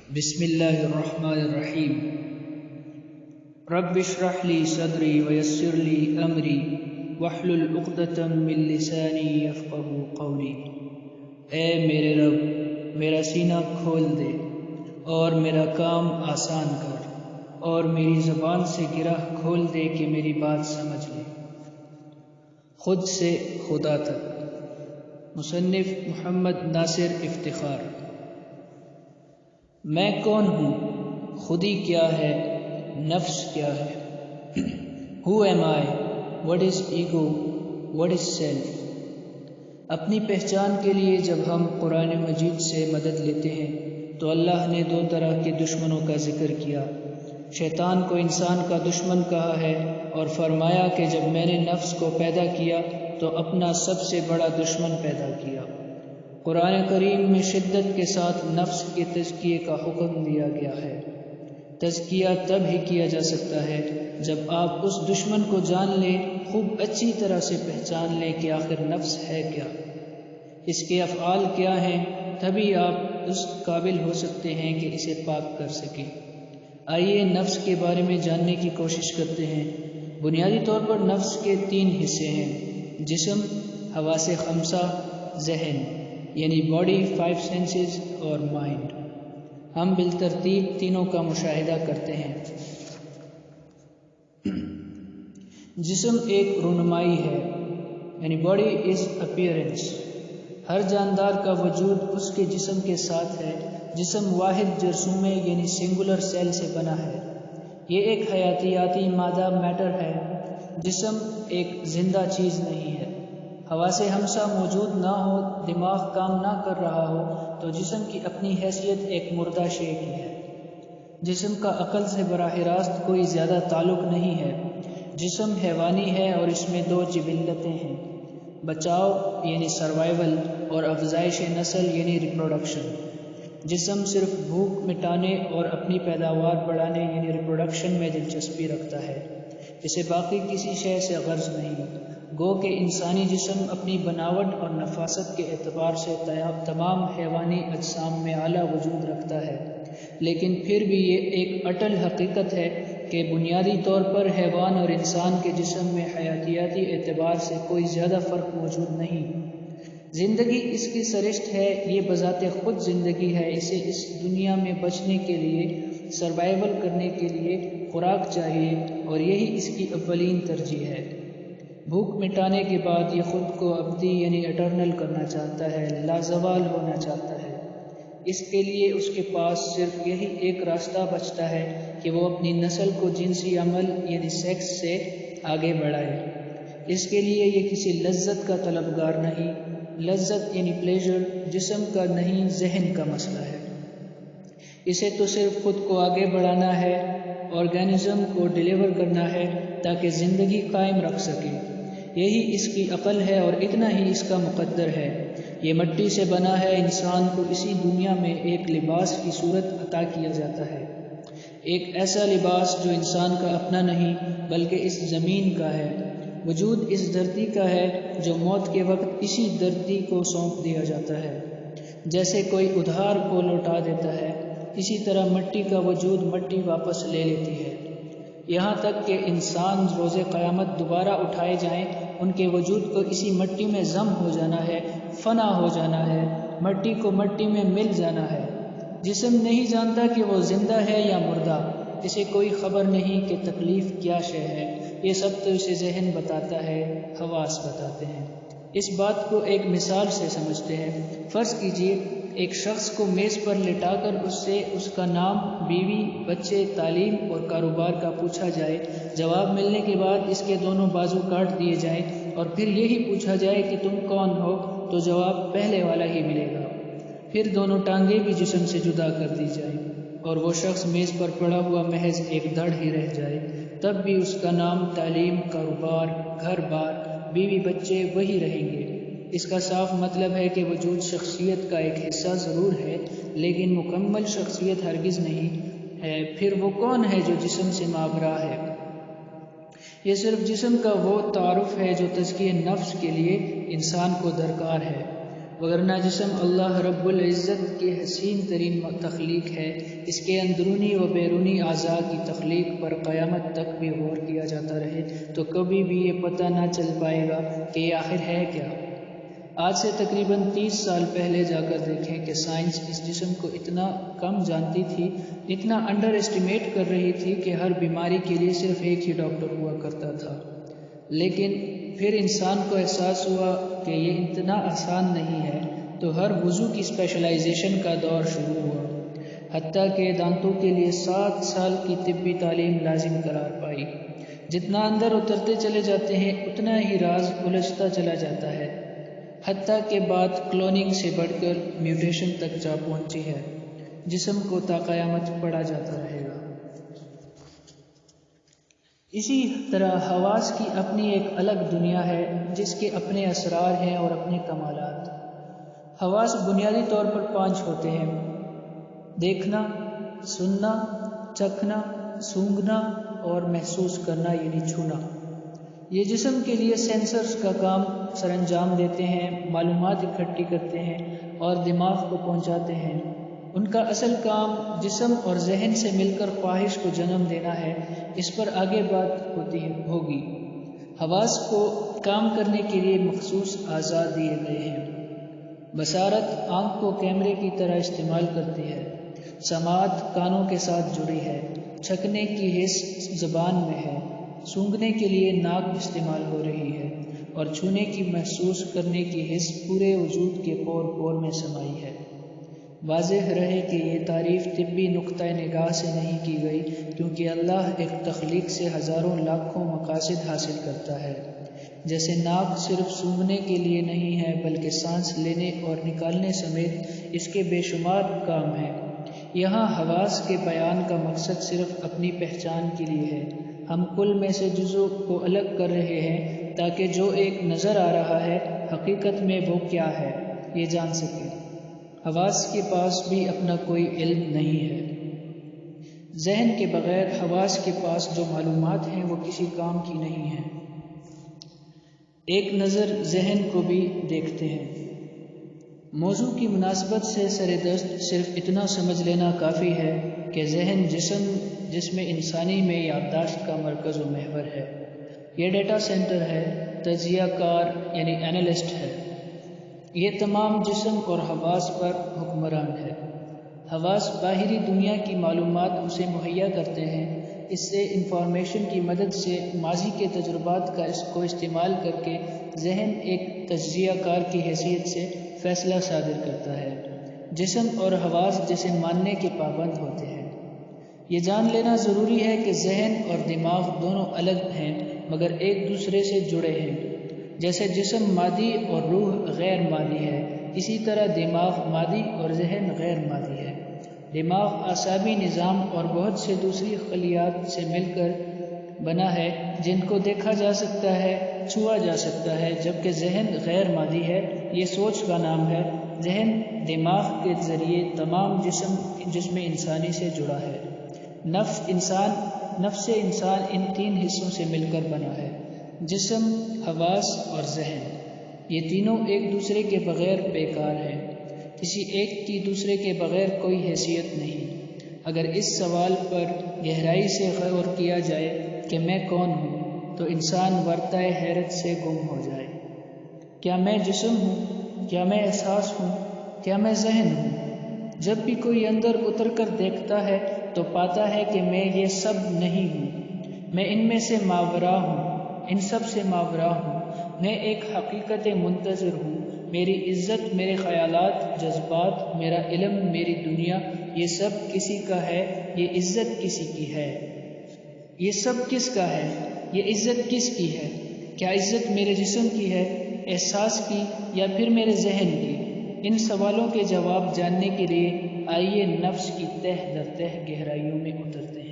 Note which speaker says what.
Speaker 1: بسم اللہ الرحمن الرحیم رب اشرح لی صدری ویسر لی امری واحلل عقدۃ من لسانی یفقہوا قولی۔ اے میرے رب، میرا سینہ کھول دے اور میرا کام آسان کر، اور میری زبان سے گرہ کھول دے کہ میری بات سمجھ لے۔ خود سے خدا تک، مصنف محمد ناصر افتخار۔ میں کون ہوں، خودی کیا ہے، نفس کیا ہے؟ Who am I? What is ego? What is self? اپنی پہچان کے لیے جب ہم قرآن مجید سے مدد لیتے ہیں تو اللہ نے دو طرح کے دشمنوں کا ذکر کیا۔ شیطان کو انسان کا دشمن کہا ہے اور فرمایا کہ جب میں نے نفس کو پیدا کیا تو اپنا سب سے بڑا دشمن پیدا کیا۔ قرآن کریم میں شدت کے ساتھ نفس کے تزکیے کا حکم دیا گیا ہے۔ تزکیہ تب ہی کیا جا سکتا ہے جب آپ اس دشمن کو جان لیں، خوب اچھی طرح سے پہچان لیں کہ آخر نفس ہے کیا، اس کے افعال کیا ہیں، تبھی آپ اس قابل ہو سکتے ہیں کہ اسے پاک کر سکیں۔ آئیے نفس کے بارے میں جاننے کی کوشش کرتے ہیں۔ بنیادی طور پر نفس کے 3 حصے ہیں: جسم، حواس خمسہ، ذہن یعنی باڈی، 5 سینسز اور مائنڈ۔ ہم بالترتیب تینوں کا مشاہدہ کرتے ہیں۔ جسم ایک رونمائی ہے، یعنی باڈی از اپیئرنس۔ ہر جاندار کا وجود اس کے جسم کے ساتھ ہے۔ جسم واحد جرثومے یعنی سنگولر سیل سے بنا ہے۔ یہ ایک حیاتیاتی مادہ میٹر ہے۔ جسم ایک زندہ چیز نہیں ہے۔ حواس خمسہ موجود نہ ہو، دماغ کام نہ کر رہا ہو تو جسم کی اپنی حیثیت ایک مردہ شے کی ہے۔ جسم کا عقل سے براہ راست کوئی زیادہ تعلق نہیں ہے۔ جسم حیوانی ہے اور اس میں 2 جبلتیں ہیں: بچاؤ یعنی سروائیول اور افزائش نسل یعنی ریپروڈکشن۔ جسم صرف بھوک مٹانے اور اپنی پیداوار بڑھانے یعنی ریپروڈکشن میں دلچسپی رکھتا ہے، اسے باقی کسی شے سے غرض نہیں۔ گو کہ انسانی جسم اپنی بناوٹ اور نفاست کے اعتبار سے تمام حیوانی اجسام میں اعلیٰ وجود رکھتا ہے، لیکن پھر بھی یہ ایک اٹل حقیقت ہے کہ بنیادی طور پر حیوان اور انسان کے جسم میں حیاتیاتی اعتبار سے کوئی زیادہ فرق موجود نہیں۔ زندگی اس کی سرشت ہے، یہ بذات خود زندگی ہے۔ اسے اس دنیا میں بچنے کے لیے، سروائیول کرنے کے لیے خوراک چاہیے اور یہی اس کی اولین ترجیح ہے۔ بھوک مٹانے کے بعد یہ خود کو ابدی یعنی اٹرنل کرنا چاہتا ہے، لازوال ہونا چاہتا ہے۔ اس کے لیے اس کے پاس صرف یہی ایک راستہ بچتا ہے کہ وہ اپنی نسل کو جنسی عمل یعنی سیکس سے آگے بڑھائے۔ اس کے لیے یہ کسی لذت کا طلبگار نہیں۔ لذت یعنی پلیجر جسم کا نہیں، ذہن کا مسئلہ ہے۔ اسے تو صرف خود کو آگے بڑھانا ہے، آرگینزم کو ڈیلیور کرنا ہے تاکہ زندگی قائم رکھ سکے۔ یہی اس کی عقل ہے اور اتنا ہی اس کا مقدر ہے۔ یہ مٹی سے بنا ہے، انسان کو اسی دنیا میں ایک لباس کی صورت عطا کیا جاتا ہے، ایک ایسا لباس جو انسان کا اپنا نہیں بلکہ اس زمین کا ہے۔ وجود اس دھرتی کا ہے جو موت کے وقت اسی دھرتی کو سونپ دیا جاتا ہے۔ جیسے کوئی ادھار کو لوٹا دیتا ہے، اسی طرح مٹی کا وجود مٹی واپس لے لیتی ہے۔ یہاں تک کہ انسان روز قیامت دوبارہ اٹھائے جائیں، ان کے وجود کو اسی مٹی میں ضم ہو جانا ہے، فنا ہو جانا ہے، مٹی کو مٹی میں مل جانا ہے۔ جسم نہیں جانتا کہ وہ زندہ ہے یا مردہ، اسے کوئی خبر نہیں کہ تکلیف کیا شے ہے، یہ سب تو اسے ذہن بتاتا ہے، حواس بتاتے ہیں۔ اس بات کو ایک مثال سے سمجھتے ہیں۔ فرض کیجئے ایک شخص کو میز پر لٹا کر اس سے اس کا نام، بیوی، بچے، تعلیم اور کاروبار کا پوچھا جائے۔ جواب ملنے کے بعد اس کے دونوں بازو کاٹ دیے جائیں اور پھر یہی پوچھا جائے کہ تم کون ہو، تو جواب پہلے والا ہی ملے گا۔ پھر دونوں ٹانگیں بھی جسم سے جدا کر دی جائیں اور وہ شخص میز پر پڑا ہوا محض ایک دڑ ہی رہ جائے، تب بھی اس کا نام، تعلیم، کاروبار، گھر بار، بیوی بچے وہی رہیں گے۔ اس کا صاف مطلب ہے کہ وجود شخصیت کا ایک حصہ ضرور ہے لیکن مکمل شخصیت ہرگز نہیں ہے۔ پھر وہ کون ہے جو جسم سے مابرا ہے؟ یہ صرف جسم کا وہ تعارف ہے جو تزکیہ نفس کے لیے انسان کو درکار ہے۔ وگرنہ جسم اللہ رب العزت کی حسین ترین تخلیق ہے، اس کے اندرونی و بیرونی اعضاء کی تخلیق پر قیامت تک بھی غور کیا جاتا رہے تو کبھی بھی یہ پتہ نہ چل پائے گا کہ یہ آخر ہے کیا۔ آج سے تقریباً 30 سال پہلے جا کر دیکھیں کہ سائنس اس جسم کو اتنا کم جانتی تھی، اتنا انڈر اسٹیمیٹ کر رہی تھی کہ ہر بیماری کے لیے صرف ایک ہی ڈاکٹر ہوا کرتا تھا۔ لیکن پھر انسان کو احساس ہوا کہ یہ اتنا آسان نہیں ہے، تو ہر وضو کی اسپیشلائزیشن کا دور شروع ہوا، حتیٰ کہ دانتوں کے لیے 7 سال کی طبی تعلیم لازم قرار پائی۔ جتنا اندر اترتے چلے جاتے ہیں اتنا ہی راز الجھتا چلا جاتا ہے، حتیٰ کہ بات کلوننگ سے بڑھ کر میوٹیشن تک جا پہنچی ہے۔ جسم کو تا قیامت پڑا جاتا رہے گا۔ اسی طرح حواس کی اپنی ایک الگ دنیا ہے جس کے اپنے اسرار ہیں اور اپنے کمالات۔ حواس بنیادی طور پر 5 ہوتے ہیں: دیکھنا، سننا، چکھنا، سونگھنا اور محسوس کرنا یعنی چھونا۔ یہ جسم کے لیے سینسرز کا کام سر انجام دیتے ہیں، معلومات اکٹھی کرتے ہیں اور دماغ کو پہنچاتے ہیں۔ ان کا اصل کام جسم اور ذہن سے مل کر خواہش کو جنم دینا ہے۔ اس پر آگے بات ہوگی۔ حواس کو کام کرنے کے لیے مخصوص اعضاء دیے گئے ہیں۔ بصارت آنکھ کو کیمرے کی طرح استعمال کرتی ہے، سماعت کانوں کے ساتھ جڑی ہے، چکھنے کی حس زبان میں ہے، سونگھنے کے لیے ناک استعمال ہو رہی ہے اور چھونے کی محسوس کرنے کی حس پورے وجود کے پور پور میں سمائی ہے۔ واضح رہے کہ یہ تعریف طبی نقطہ نگاہ سے نہیں کی گئی، کیونکہ اللہ ایک تخلیق سے ہزاروں لاکھوں مقاصد حاصل کرتا ہے۔ جیسے ناک صرف سونگھنے کے لیے نہیں ہے بلکہ سانس لینے اور نکالنے سمیت اس کے بے شمار کام ہیں۔ یہاں حواس کے بیان کا مقصد صرف اپنی پہچان کے لیے ہے۔ ہم کل میں سے جزو کو الگ کر رہے ہیں تاکہ جو ایک نظر آ رہا ہے حقیقت میں وہ کیا ہے یہ جان سکیں۔ حواس کے پاس بھی اپنا کوئی علم نہیں ہے۔ ذہن کے بغیر حواس کے پاس جو معلومات ہیں وہ کسی کام کی نہیں ہیں۔ ایک نظر ذہن کو بھی دیکھتے ہیں۔ موضوع کی مناسبت سے سردست صرف اتنا سمجھ لینا کافی ہے کہ ذہن جسم انسانی میں یادداشت کا مرکز و محور ہے۔ یہ ڈیٹا سینٹر ہے، تجزیہ کار یعنی اینالسٹ ہے۔ یہ تمام جسم اور حواس پر حکمران ہے۔ حواس باہری دنیا کی معلومات اسے مہیا کرتے ہیں۔ اس سے انفارمیشن کی مدد سے ماضی کے تجربات کو استعمال کر کے ذہن ایک تجزیہ کار کی حیثیت سے فیصلہ صادر کرتا ہے۔ جسم اور حواس جسے ماننے کے پابند ہوتے ہیں۔ یہ جان لینا ضروری ہے کہ ذہن اور دماغ دونوں الگ ہیں مگر ایک دوسرے سے جڑے ہیں۔ جیسے جسم مادی اور روح غیر مادی ہے، اسی طرح دماغ مادی اور ذہن غیر مادی ہے۔ دماغ اعصابی نظام اور بہت سے دوسری خلیات سے مل کر بنا ہے جن کو دیکھا جا سکتا ہے، چھوا جا سکتا ہے، جبکہ ذہن غیر مادی ہے، یہ سوچ کا نام ہے۔ ذہن دماغ کے ذریعے تمام جسم انسانی سے جڑا ہے۔ نفس انسان ان 3 حصوں سے مل کر بنا ہے: جسم، حواس اور ذہن۔ یہ تینوں ایک دوسرے کے بغیر بیکار ہیں۔ کسی ایک کی دوسرے کے بغیر کوئی حیثیت نہیں۔ اگر اس سوال پر گہرائی سے غور کیا جائے کہ میں کون ہوں تو انسان ورطہ حیرت سے گم ہو جائے۔ کیا میں جسم ہوں؟ کیا میں احساس ہوں؟ کیا میں ذہن ہوں؟ جب بھی کوئی اندر اتر کر دیکھتا ہے تو پاتا ہے کہ میں یہ سب نہیں ہوں۔ میں ان میں سے ماورا ہوں، ان سب سے ماورا ہوں۔ میں ایک حقیقت منتظر ہوں۔ میری عزت، میرے خیالات، جذبات، میرا علم، میری دنیا، یہ سب کسی کا ہے۔ یہ عزت کسی کی ہے۔ یہ سب کس کا ہے؟ یہ عزت کس کی ہے؟ کیا عزت میرے جسم کی ہے، احساس کی یا پھر میرے ذہن کی؟ ان سوالوں کے جواب جاننے کے لیے آئیے نفس کی تہ در تہ گہرائیوں میں اترتے ہیں۔